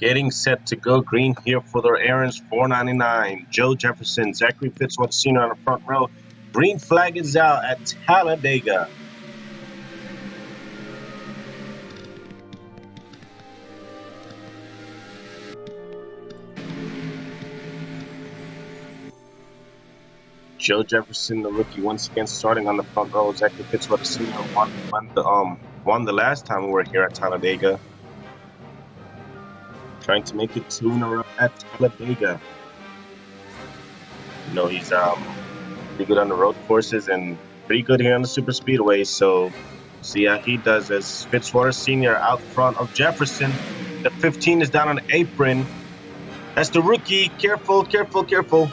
Getting set to go green here for their errands, 499. Joe Jefferson, Zachary Fitzwater Sr. on the front row. Green flag is out at Talladega. Joe Jefferson, the rookie, once again starting on the front row. Zachary Fitzwater Sr. won the last time we were here at Talladega. Trying to make it 2 in a row at Talladega. You know, he's pretty good on the road courses and pretty good here on the super speedways. So see how he does as Fitzwater Sr. out front of Jefferson. The 15 is down on the apron. That's the rookie. Careful, careful, careful.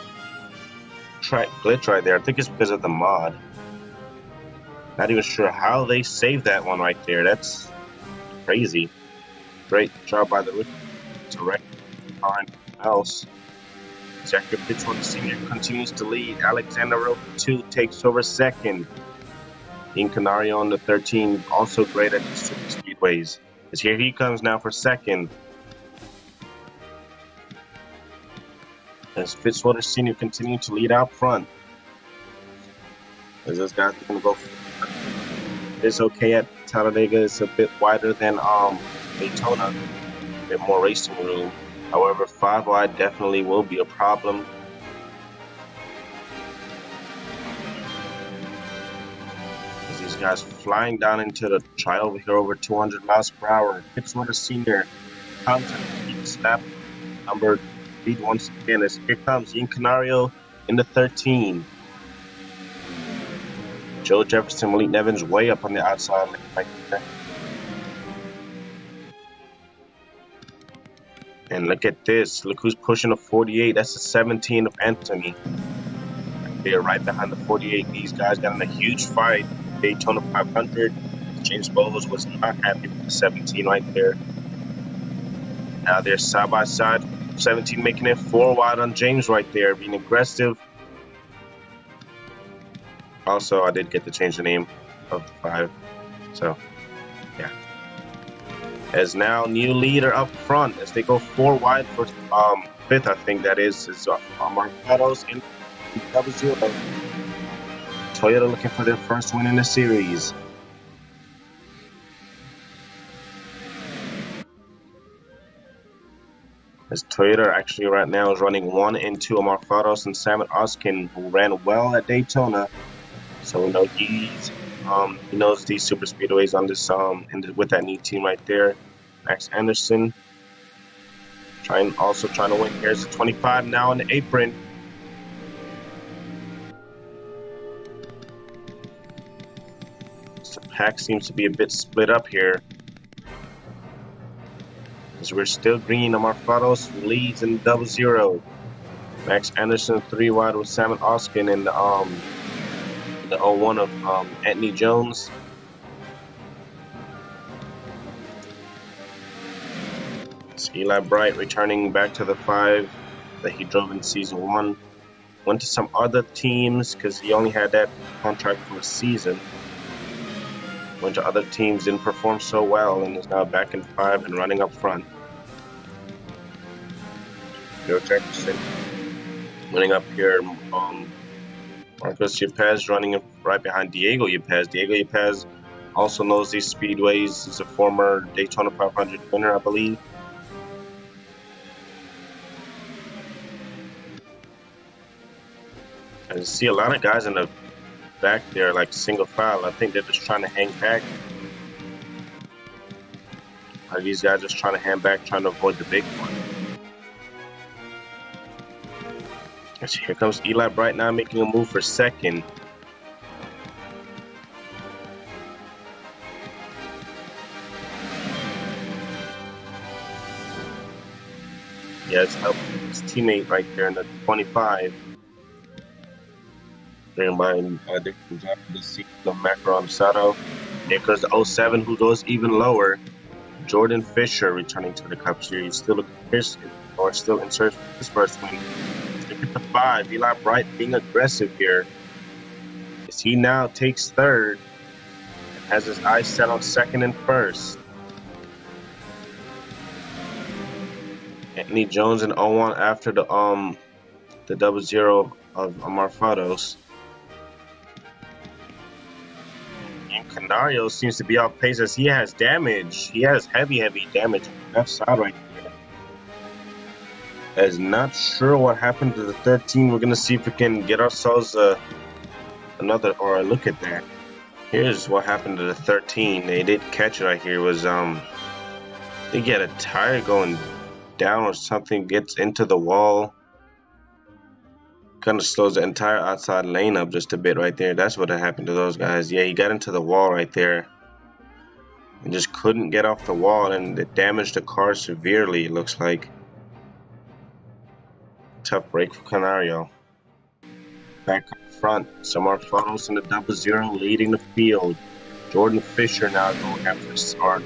Glitch right there. I think it's because of the mod. Not even sure how they saved that one right there. That's crazy. Great job by the rookie to rectify else. Zachary Fitzwater Sr. continues to lead. Alexander Rope 2 takes over second. Dean Canario on the 13, also great at the super speedways. As here he comes now for second. As Fitzwater Sr. continue to lead out front. As this guy's going to go. It's okay at Talladega. It's a bit wider than Daytona. A bit more racing room. However, 5 wide definitely will be a problem. As these guys flying down into the trial over here over 200 miles per hour. Fitzwater Sr. comes and snap number lead once again as here comes Dean Canario in the 13. Joe Jefferson, Malik Nevins way up on the outside like that. And look at this. Look who's pushing a 48. That's the 17 of Anthony. They're right behind the 48. These guys got in a huge fight. Daytona 500. James Bowles was not happy with the 17 right there. Now they're side by side. 17 making it 4 wide on James right there, being aggressive. Also, I did get to change the name of the 5. So, yeah. As now new leader up front as they go 4 wide for 5th, I think that is Marcados in 0-0. Toyota looking for their first win in the series. As Toyota actually right now is running 1 and 2 Marcados and Samet Oskin, who ran well at Daytona. So we know he knows these super speedways on this with that neat team right there. Max Anderson trying to win. Here's the 25 now on the apron. So the pack seems to be a bit split up here. As we're still green, Marcados leads in 0-0. Max Anderson 3 wide with Samet Oskin and the 01 of Anthony Jones. It's Eli Bright returning back to the 5 that he drove in season 1. Went to some other teams because he only had that contract for a season. Went to other teams, didn't perform so well, and is now back in 5 and running up front. Joe Jefferson running up here. Marcos Yepez running right behind Diego Yepez. Diego Yepez also knows these speedways. He's a former Daytona 500 winner, I believe. I see a lot of guys in the back there, like single file. I think they're just trying to hang back. These guys just trying to hang back, trying to avoid the big one. Here comes Eli Bright now making a move for second. Yeah, it's helping his teammate right there in the 25. Driven by Dick Jack this season of Macron Sato. Here comes the 07 who goes even lower. Jordan Fisher returning to the Cup Series. Still in search for his first win. Look at the 5. Eli Bright being aggressive here. As he now takes 3rd and has his eyes set on 2nd and 1st. Anthony Jones and 0-1 after the 0-0 of Marfados. And Canario seems to be off pace as he has damage. He has heavy damage on the left side right there. As not sure what happened to the 13. We're gonna see if we can get ourselves another or a look at that. Here's what happened to the 13. They did catch it right here. It was I think he had a tire going down or something, gets into the wall. Kind of slows the entire outside lane up just a bit right there. That's what happened to those guys. Yeah, he got into the wall right there and just couldn't get off the wall, and it damaged the car severely, it looks like. Tough break for Canario. Back up front, Samar Funnels in the 0-0 leading the field. Jordan Fisher now going after the start.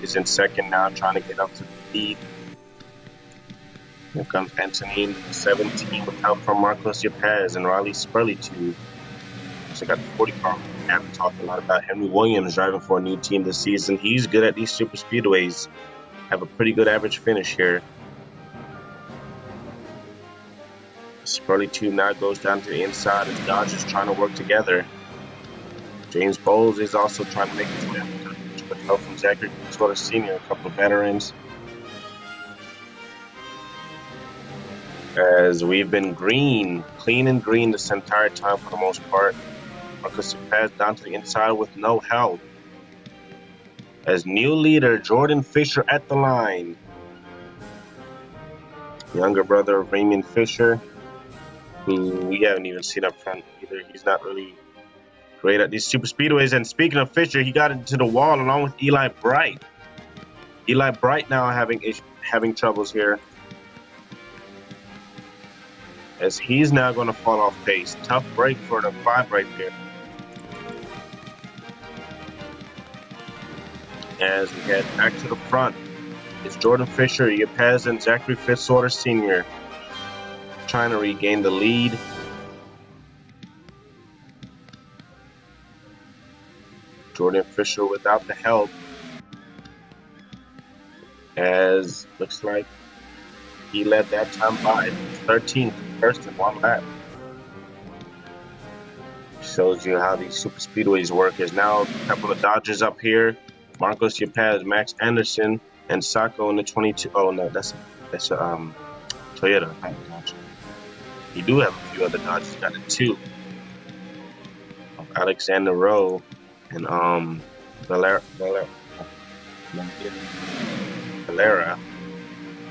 Is in second now, trying to get up to the lead. Here comes Anthony in the 17 with help from Marcos Yepez and Riley Spurley. So got the 40 car. We haven't talked a lot about Henry Williams driving for a new team this season. He's good at these super speedways. Have a pretty good average finish here. Spurley 2 now goes down to the inside as Dodgers trying to work together. James Bowles is also trying to make his way up with help from Zachary Fitzwater Sr., a couple of veterans. As we've been clean and green this entire time for the most part. Marcus passed down to the inside with no help. As new leader, Jordan Fisher at the line. Younger brother of Raymond Fisher, who we haven't even seen up front either. He's not really great at these super speedways. And speaking of Fisher, he got into the wall along with Eli Bright. Eli Bright now having troubles here, as he's now going to fall off pace. Tough break for the 5 right there. As we head back to the front, it's Jordan Fisher, Yepez, and Zachary Fitzwater Sr. trying to regain the lead. Jordan Fisher without the help, as looks like he led that time by 13th, first in 1 lap. Shows you how these super speedways work. There's now a couple of Dodgers up here. Marcos Yepez, Max Anderson, and Sacco in the 22. Oh no, that's a Toyota. You do have a few other Dodgers. Got a 2 of Alexander Rowe and Valera.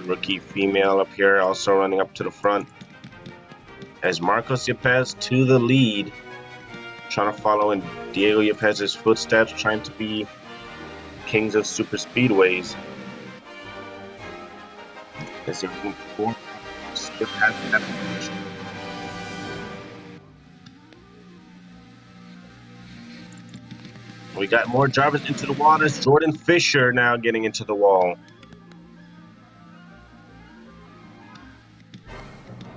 Rookie female up here also running up to the front, as Marcos Yepez to the lead, trying to follow in Diego Yepez's footsteps, trying to be kings of super speedways. As he moved forward, we got more drivers into the waters. Jordan Fisher now getting into the wall,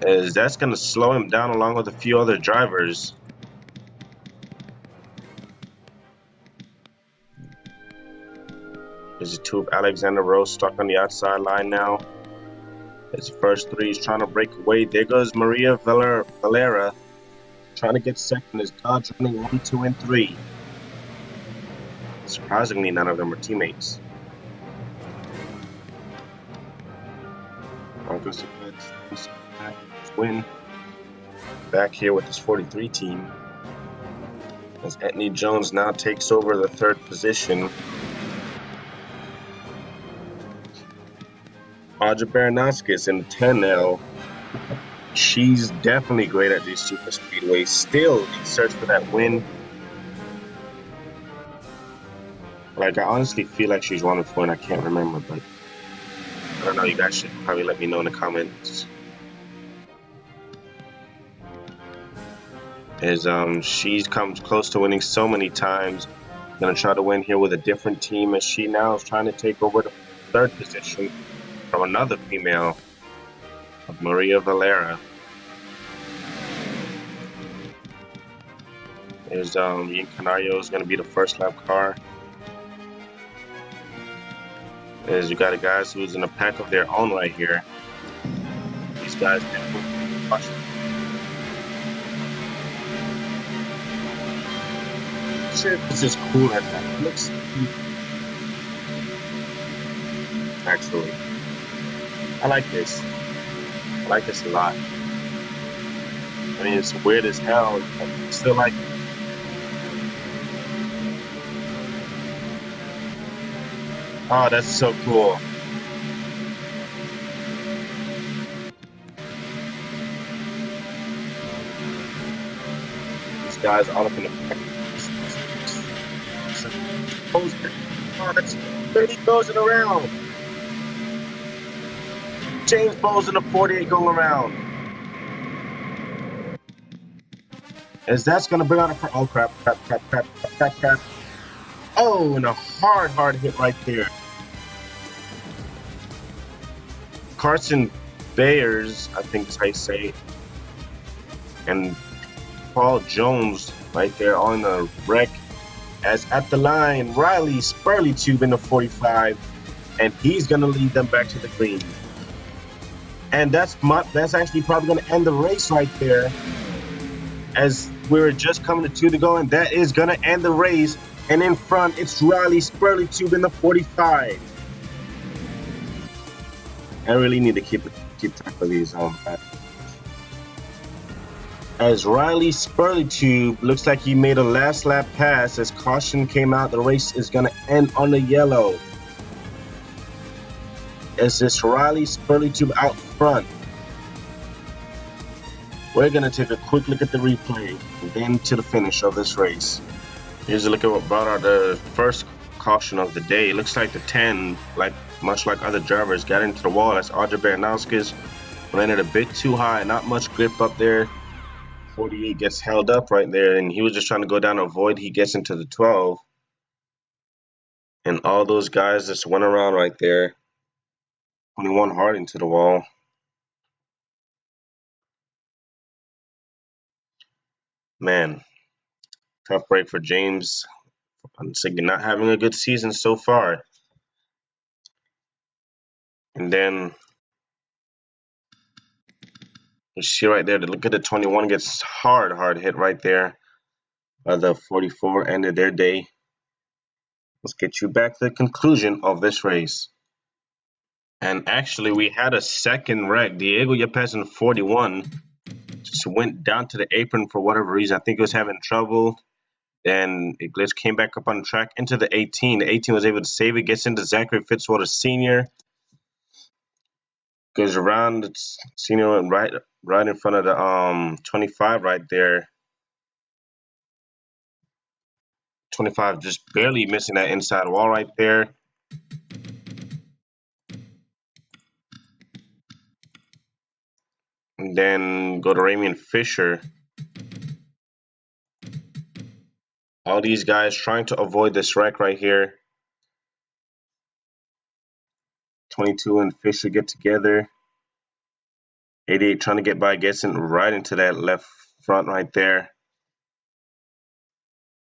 as that's going to slow him down along with a few other drivers. There's a 2 of Alexander Rose stuck on the outside line now. His first 3 is trying to break away. There goes Maria Valera trying to get second as Dodge running 1, 2, and 3. Surprisingly, none of them are teammates. Marcos win back here with his 43 team, as Anthony Jones now takes over the 3rd position. Audra Baranowskis in the 10L. She's definitely great at these super speedways. Still in search for that win. Like, I honestly feel like she's running for, and I can't remember, but I don't know. You guys should probably let me know in the comments. As she's come close to winning so many times. Gonna try to win here with a different team, as she now is trying to take over the 3rd position from another female of Maria Valera. There's Ian Canario is going to be the first lap car. As you got a guys who's in a pack of their own right here. guys. This is cool at that. Looks actually. I like this. I like this a lot. I mean, it's weird as hell. I still like it. Oh, that's so cool. These guys all up in the back. Oh, that's 30 goes in a round. James Bowles in the 48 going around. As that's going to bring out a... Oh, crap. Oh, and a hard hit right there. Carson Bayers, I think is how you say it, and Paul Jones right there on the wreck. As at the line, Riley Spurleytube in the 45, and he's going to lead them back to the green. And that's actually probably going to end the race right there, as we were just coming to 2 to go, and that is going to end the race. And in front, it's Riley Spurleytube in the 45. I really need to keep track of these. As Riley Spurleytube looks like he made a last lap pass. As caution came out, the race is going to end on the yellow. As this Riley Spurleytube out front. We're going to take a quick look at the replay and then to the finish of this race. Here's a look at what brought out the first caution of the day. It looks like the 10, much like other drivers, got into the wall as Audrey Baranowskis landed a bit too high, not much grip up there. 48 gets held up right there, and he was just trying to go down to avoid he gets into the 12. And all those guys just went around right there. 21 hard into the wall. Man, tough break for James. I'm thinking not having a good season so far. And then you see right there, look at the 21 gets hard hit right there. The 44 ended their day. Let's get you back to the conclusion of this race. And actually, we had a second wreck. Diego Yepes in 41 just went down to the apron for whatever reason. I think he was having trouble. Then it just came back up on track into the 18. The 18 was able to save it. Gets into Zachary Fitzwater Sr. Goes around the senior and right in front of the 25 right there. 25 just barely missing that inside wall right there. And then go to Ramian Fisher. All these guys trying to avoid this wreck right here. 22 and Fisher get together. 88 trying to get by, gets in right into that left front right there.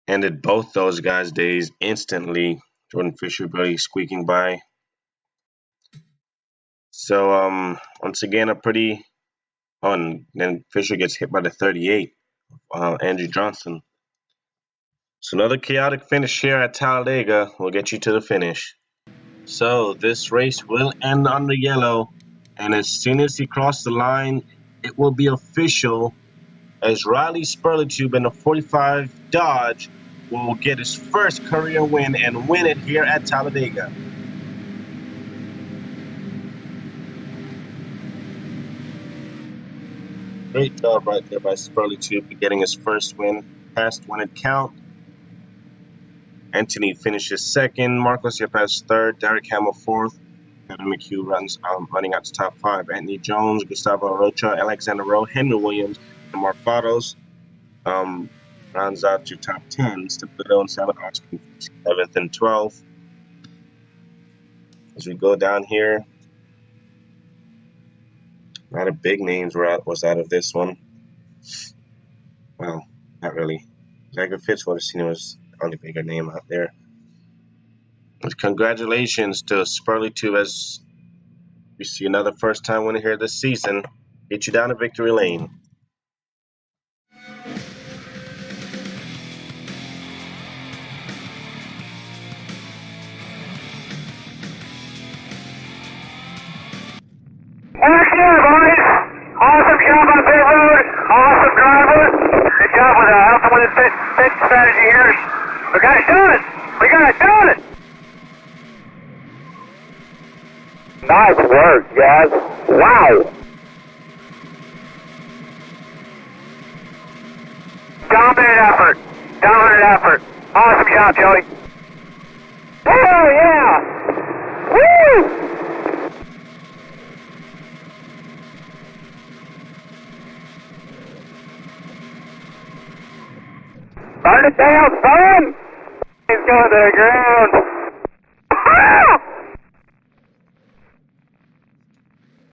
Ended both those guys' days instantly. Jordan Fisher barely squeaking by. So once again a pretty... Oh, and then Fisher gets hit by the 38, Andrew Johnson. So another chaotic finish here at Talladega will get you to the finish. So this race will end on the yellow, and as soon as he crosses the line, it will be official as Riley Spurleytube in the 45 Dodge will get his first career win and win it here at Talladega. Great job right there by Spurleytube getting his first win. Past when it count. Anthony finishes second. Marcos Yepes third. Derek Hamill fourth. Kevin McHugh running out to top 5. Anthony Jones, Gustavo Rocha, Alexander Rowe, Henry Williams, and Mark Fados rounds out to top 10. Stipito and Sabbath Oskin 7th and 12th. As we go down here, a lot of big names was out of this one. Well, not really. Zachary Fitzwater Sr. was the only bigger name out there. But congratulations to Spurleytube as we see another first time winner here this season. Get you down to victory lane. Heck yeah, boys! Awesome job on pit road. Awesome driver. Good job with helping with the pit strategy here. We got it done! We got it done! Nice work, guys. Wow! Dominant effort. Dominant effort. Awesome job, Joey. Hell yeah! Woo! Burn it down, son! He's going to the ground.